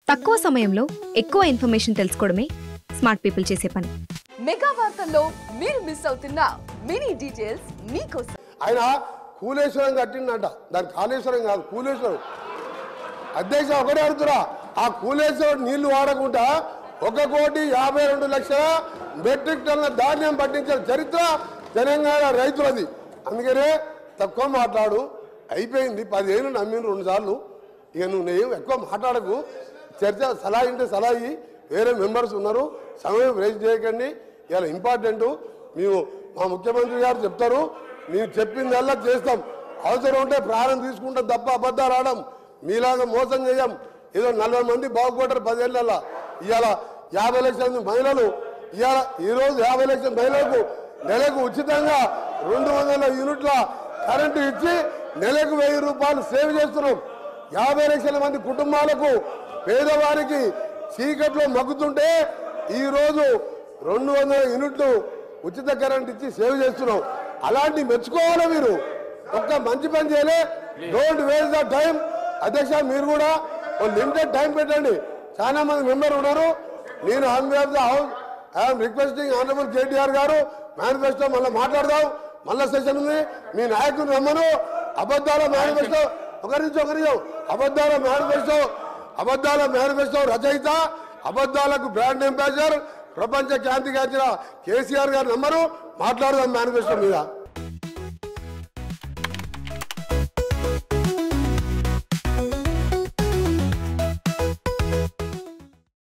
తక్కువ సమయంలో ఎక్కువ ఇన్ఫర్మేషన్ తెలుసుకోవడమే స్మార్ట్ పీపుల్ చేసే పని. మెగా వార్తల్లో మీరు మిస్ అవుతున్న మినీ డీటెయిల్స్ మీకోసం. ఆయన కూలేశ్వరం కట్టిందంట, దాని కాళేశ్వరం కాదు కూలేశ్వరం. అధ్యక్ష ఒకటే అడుగుతురా, ఆ కూలేశ్వరం నీళ్లు వాడకుండా 1,52,00,000 మెట్రిక్ టన్నుల ధాన్యం పట్టించిన చరిత్ర తెలంగాణ రైతులది. అందుకనే తక్కువ మాట్లాడు, అయిపోయింది. 10 ఏళ్ళు నమ్మిన 2 సార్లు. ఇక నువ్వు ఎక్కువ మాట్లాడకు. చర్చ సలహా ఇంటే సలహా వేరే మెంబర్స్ ఉన్నారు, సమయం వేస్ట్ చేయకండి. ఇలా ఇంపార్టెంట్ మేము మా ముఖ్యమంత్రి గారు చెప్తారు, మేము చెప్పిందల్లా చేస్తాం. అవసరం ఉంటే ప్రాణం తీసుకుంటాం తప్ప అబద్ధాలు ఆడం. మీలాగా మోసం చేయం. ఏదో 40 మంది బాగుపడ్డారు 10 ఏళ్ళల్లో. ఇవాళ 50 లక్షల మహిళలు, ఇవాళ ఈరోజు 50 లక్షల మహిళలకు నెలకు ఉచితంగా 200 యూనిట్ల కరెంటు ఇచ్చి నెలకు 1000 రూపాయలు సేవ్ చేస్తున్నాం. 50 లక్షల మంది కుటుంబాలకు పేదవారికి చీకట్లో మగ్గుతుంటే ఈరోజు 200 యూనిట్లు ఉచిత కరెంట్ ఇచ్చి సేవ్ చేస్తున్నాం. అలాంటి మెచ్చుకోవాలి మీరు. ఒక్క మంచి పని చేయలే. Don't waste the time. అధ్యక్ష మీరు కూడా లిమిటెడ్ టైం పెట్టండి. చాలా మంది మెంబర్ ఉన్నారు. నేను on behalf the house I'm requesting honourable KTR గారు, మేనిఫెస్టో మళ్ళీ మాట్లాడదాం. మళ్ళా సెషన్ ఉంది. మీ నాయకులు రమ్మను. అబద్ధాల మేనిఫెస్టో అబద్ధాల మేనిఫెస్టో రచయిత, అబద్ధాలకు బ్రాండ్ అంబాసిడర్, ప్రపంచ ఖ్యాతి గాంచిన కేసీఆర్ గారు నమ్మరు. మాట్లాడదాం మేనిఫెస్టో మీద.